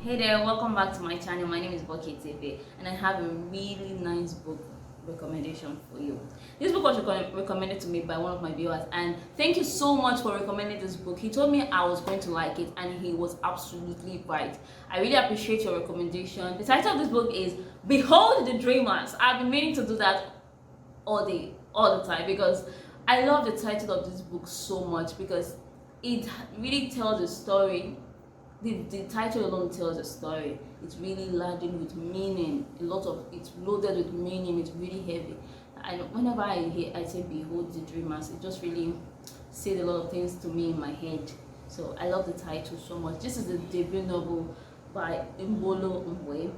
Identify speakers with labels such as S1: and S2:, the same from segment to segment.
S1: Hey there, welcome back to my channel. My name is Etefevoke and I have a really nice book recommendation for you. This book was recommended to me by one of my viewers, and thank you so much for recommending this book. He told me I was going to like it and he was absolutely right. I really appreciate your recommendation. The title of this book is Behold the Dreamers. I've been meaning to do that all day, all the time, because I love the title of this book so much because it really tells a story. The title alone tells a story. It's really laden with meaning. It's loaded with meaning. It's really heavy. And whenever I say "Behold the Dreamers," it just really said a lot of things to me in my head. So I love the title so much. This is the debut novel by Imbolo Mbue.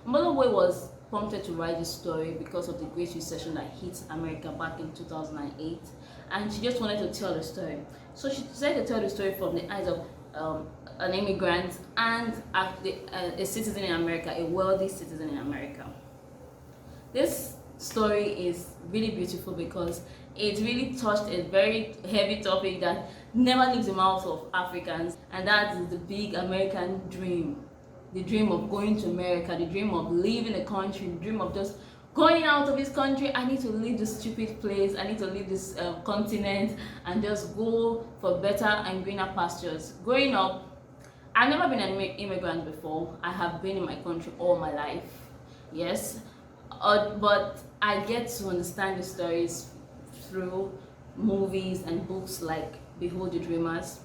S1: Imbolo Mbue was prompted to write this story because of the Great Recession that hit America back in 2008, and she just wanted to tell the story. So she decided to tell the story from the eyes of an immigrant and a citizen in America, a wealthy citizen in America. This story is really beautiful because it really touched a very heavy topic that never leaves the mouths of Africans, and that is the big American dream. The dream of going to America, the dream of leaving the country, the dream of just going out of this country. I need to leave this stupid place. I need to leave this continent and just go for better and greener pastures. Growing up, I've never been an immigrant before. I have been in my country all my life, yes, but I get to understand the stories through movies and books like Behold the Dreamers.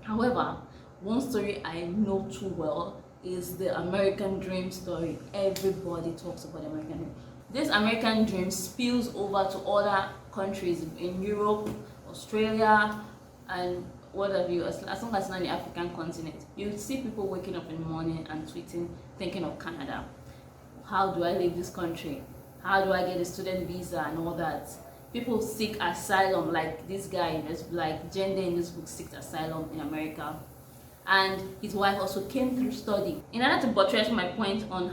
S1: However, one story I know too well is the American dream story. Everybody talks about the American dream. This American dream spills over to other countries in Europe, Australia, and what have you, as long as it's not in the African continent. You see people waking up in the morning and tweeting, thinking of Canada. How do I leave this country? How do I get a student visa and all that? People seek asylum, like this guy, like Gender in this book seeks asylum in America. And his wife also came through study. In order to buttress my point on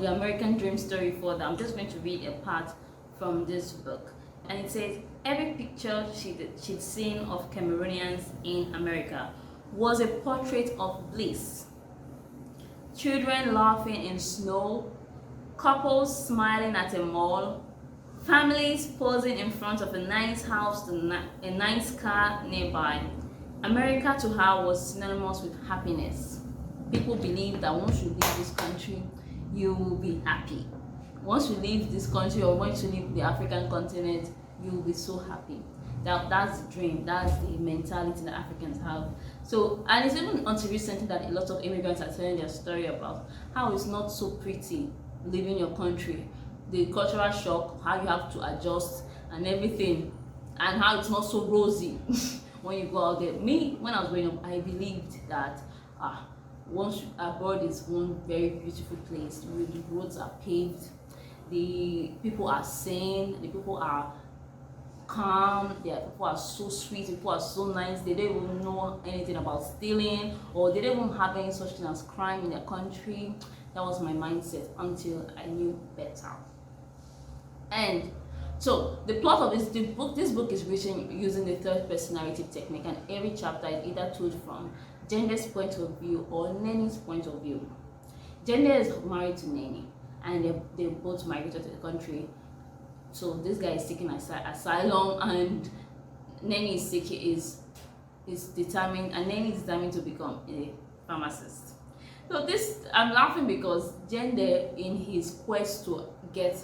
S1: the American dream story further, I'm just going to read a part from this book. And it says, every picture she'd seen of Cameroonians in America was a portrait of bliss. Children laughing in snow, couples smiling at a mall, families posing in front of a nice house, a nice car nearby. America to her was synonymous with happiness. People believe that once you leave this country, you will be happy. Once you leave this country, or once you leave the African continent, you will be so happy. That's the dream. That's the mentality that Africans have. So, and it's even until recently that a lot of immigrants are telling their story about how it's not so pretty leaving your country, the cultural shock, how you have to adjust and everything, and how it's not so rosy. When you go out there. Me, when I was growing up, I believed that once abroad is one very beautiful place. The roads are paved, the people are sane, the people are calm, the people are so sweet, the people are so nice. They don't even know anything about stealing, or they don't even have any such thing as crime in their country. That was my mindset until I knew better. And so the plot of this book is written using the third person narrative technique, and every chapter is either told from Gender's point of view or Neni's point of view. Gender is married to Neni, and they both migrated to the country. So this guy is seeking asylum, and Neni is determined, and Neni is determined to become a pharmacist. So I'm laughing because Gender, in his quest to get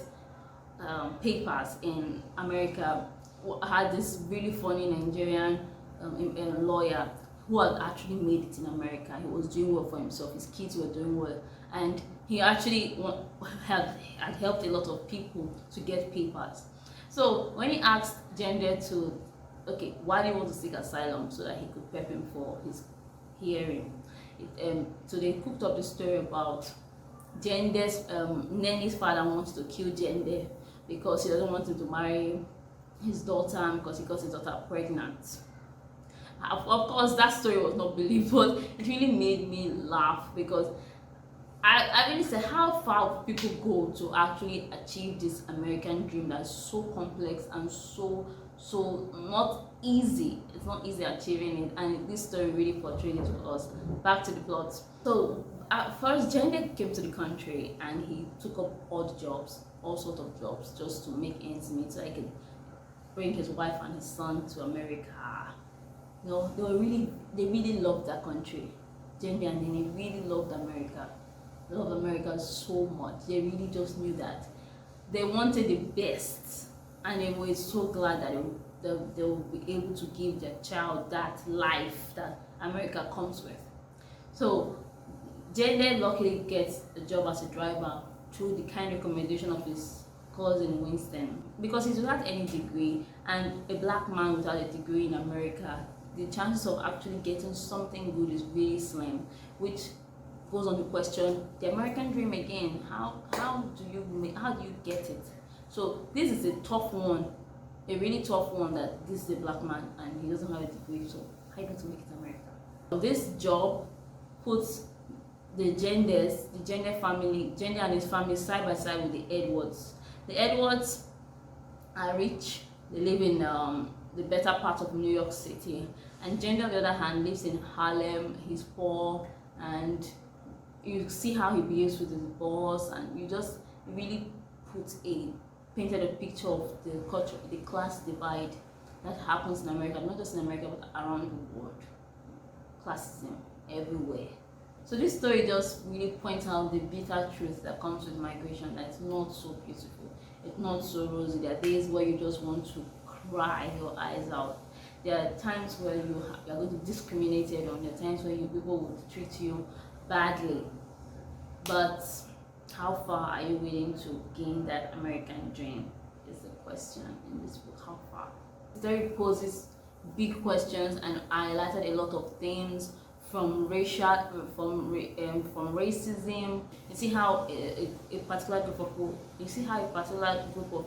S1: papers in America, had this really funny Nigerian lawyer who had actually made it in America. He was doing well for himself, his kids were doing well, and he actually had helped a lot of people to get papers. So when he asked Gender to, okay, why do you want to seek asylum, so that he could prep him for his hearing, so they cooked up the story about Gender's Neni's father wants to kill Gender because he doesn't want him to marry his daughter, because he got his daughter pregnant. Of course, that story was not believed, but it really made me laugh because I really said, how far people go to actually achieve this American dream that's so complex and so so not easy. It's not easy achieving it, and this story really portrayed it to us. Back to the plot. So at first, Jende came to the country and he took up odd jobs, all sorts of jobs, just to make ends meet, so he could bring his wife and his son to America. You know, they really loved that country. Jende and Nene really loved America. They loved America so much. They really just knew that they wanted the best, and they were so glad that they will be able to give their child that life that America comes with. So Jende luckily gets a job as a driver through the kind recommendation of his cousin Winston, because he's without any degree, and a black man without a degree in America, the chances of actually getting something good is really slim, which goes on to question the American dream again. How do you get it? So this is a tough one, a really tough one, that this is a black man and he doesn't have a degree, so how are you going to make it in America? So this job puts the Jende family, Jende and his family, side by side with the Edwards. The Edwards are rich, they live in the better part of New York City, and Jende on the other hand lives in Harlem. He's poor, and you see how he behaves with his boss, and you just really painted a picture of the culture, the class divide that happens in America, not just in America but around the world. Classism everywhere. So this story just really points out the bitter truth that comes with migration, that it's not so beautiful, it's not so rosy. There are days where you just want to cry your eyes out. There are times where you are going to be discriminated on. There are times where people will treat you badly. But how far are you willing to gain that American dream is the question in this book. How far? The story poses big questions and highlighted a lot of themes, from racism. You see how a particular group of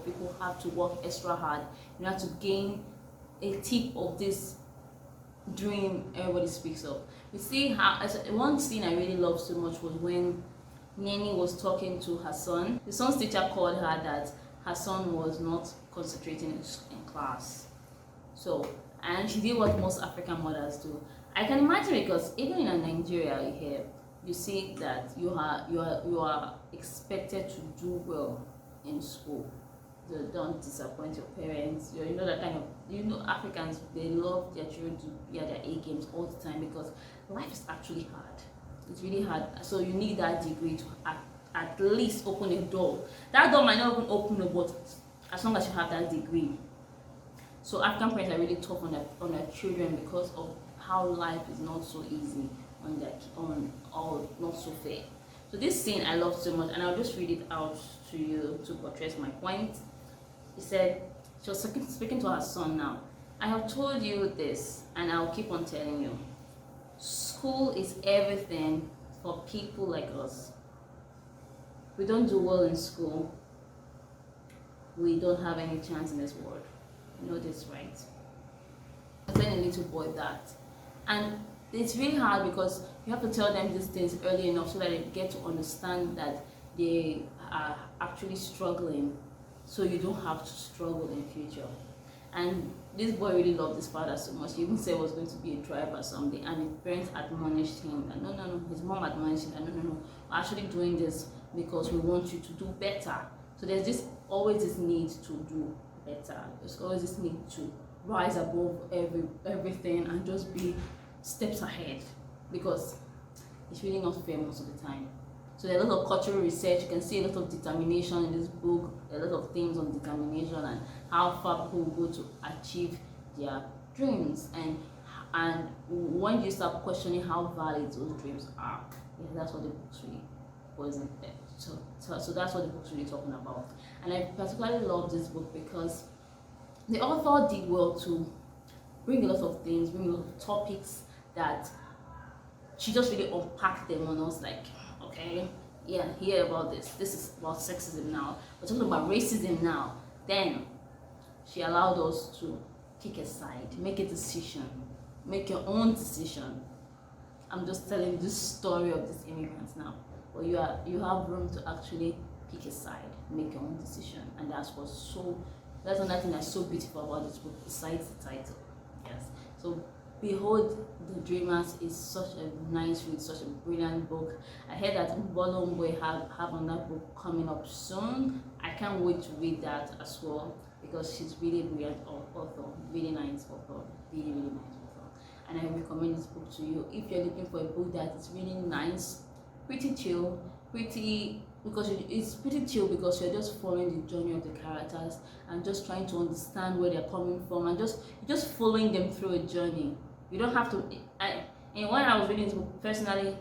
S1: people have to work extra hard in order to gain a tip of this dream everybody speaks of. You see how one scene I really loved so much was when Nene was talking to her son. The son's teacher called her that her son was not concentrating in class. So, and she did what most African mothers do. I can imagine, because even in Nigeria here, you see that you are expected to do well in school. So don't disappoint your parents. You know that kind of, Africans, they love their children to be at their A games all the time, because life is actually hard. It's really hard. So you need that degree to at least open a door. That door might not even open, but as long as you have that degree. So African parents are really tough on their children because of how life is not so easy not so fair. So this scene I love so much, and I'll just read it out to you to portray my point. He said, she was speaking to her son now. I have told you this, and I'll keep on telling you. School is everything for people like us. If we don't do well in school, we don't have any chance in this world. You know this, right? I was telling a little boy that. And it's really hard, because you have to tell them these things early enough so that they get to understand that they are actually struggling, so you don't have to struggle in future. And this boy really loved his father so much. He even said he was going to be a driver someday, and his parents admonished him that no, his mom admonished him that no, we're actually doing this because we want you to do better. So there's always this need to do better. There's always this need to rise above everything and just be steps ahead, because it's really not fair most of the time. So there's a lot of cultural research. You can see a lot of determination in this book. There are a lot of things on determination and how far people will go to achieve their dreams. And when you start questioning how valid those dreams are, that's what the book's really wasn't there. So that's what the book's really talking about. And I particularly love this book because the author did well to bring a lot of things, bring a lot of topics that she just really unpacked them, and I was like, okay, yeah, hear about this. This is about sexism now. We're talking about racism now. Then she allowed us to pick a side, make a decision, make your own decision. I'm just telling this story of these immigrants now, but you have room to actually pick a side, make your own decision, and that's what's so That's another thing that's so beautiful about this book, besides the title. Yes. So Behold the Dreamers is such a nice read, such a brilliant book. I heard that Imbolo Mbue have another book coming up soon. I can't wait to read that as well, because she's really brilliant author, really nice author, really nice author. And I recommend this book to you if you're looking for a book that is really nice, pretty chill, it's pretty chill because you're just following the journey of the characters and just trying to understand where they're coming from, and just following them through a journey. You don't have to. And when I was reading this book personally,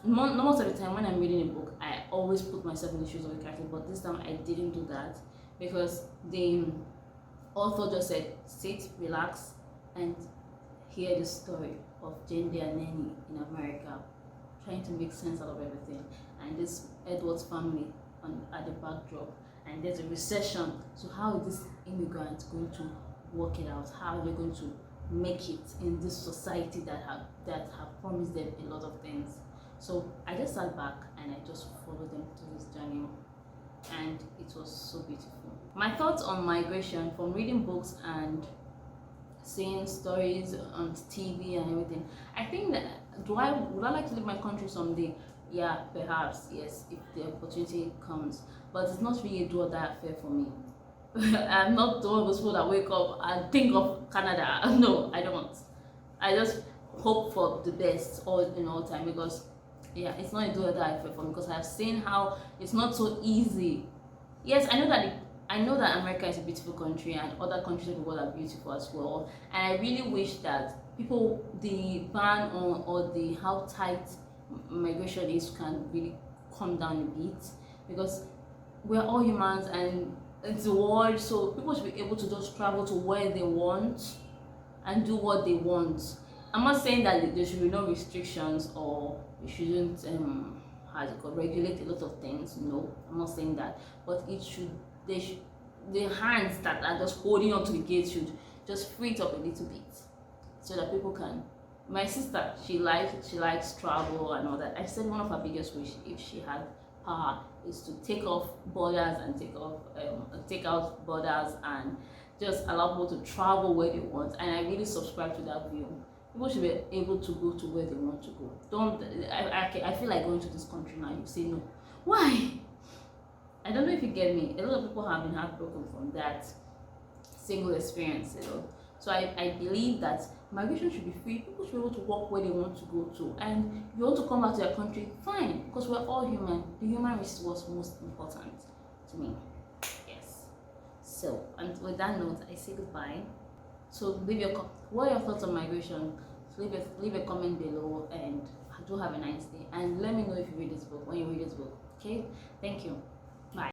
S1: most of the time when I'm reading a book, I always put myself in the shoes of the character, but this time I didn't do that, because the author just said, sit, relax, and hear the story of Jane and Nanny in America, trying to make sense out of everything, and this Edward's family at the backdrop, and there's a recession. So how is this immigrant going to work it out? How are they going to make it in this society that have promised them a lot of things? So I just sat back and I just followed them through this journey, and it was so beautiful. My thoughts on migration from reading books and seeing stories on TV and everything. I think that would I like to leave my country someday? Yeah, perhaps, yes, if the opportunity comes. But it's not really a do or die affair for me. I'm not one of those people that wake up and think of Canada. No, I don't. I just hope for the best all time, because yeah, it's not a do or die affair for me, because I've seen how it's not so easy. Yes, I know that America is a beautiful country, and other countries of the world are beautiful as well. And I really wish that the ban on, or the how tight migration is, can really come down a bit, because we're all humans and it's the world, so people should be able to just travel to where they want and do what they want. I'm not saying that there should be no restrictions, or you shouldn't regulate a lot of things. No, I'm not saying that, but the hands that are just holding on to the gate should just free it up a little bit, so that people can. My sister, she likes travel and all that. I said one of her biggest wish, if she had power, is to take off borders and take out borders and just allow people to travel where they want. And I really subscribe to that view. People should be able to go to where they want to go. I feel like going to this country now, you say no. Why? I don't know if you get me. A lot of people have been heartbroken from that single experience, So I believe that migration should be free. People should be able to walk where they want to go to, and if you want to come back to your country, fine, because we're all human. The human race was most important to me. Yes. So, and with that note, I say goodbye. So what are your thoughts on migration? So leave a comment below, and do have a nice day, and let me know if you read this book, when you read this book. Okay, thank you. Bye.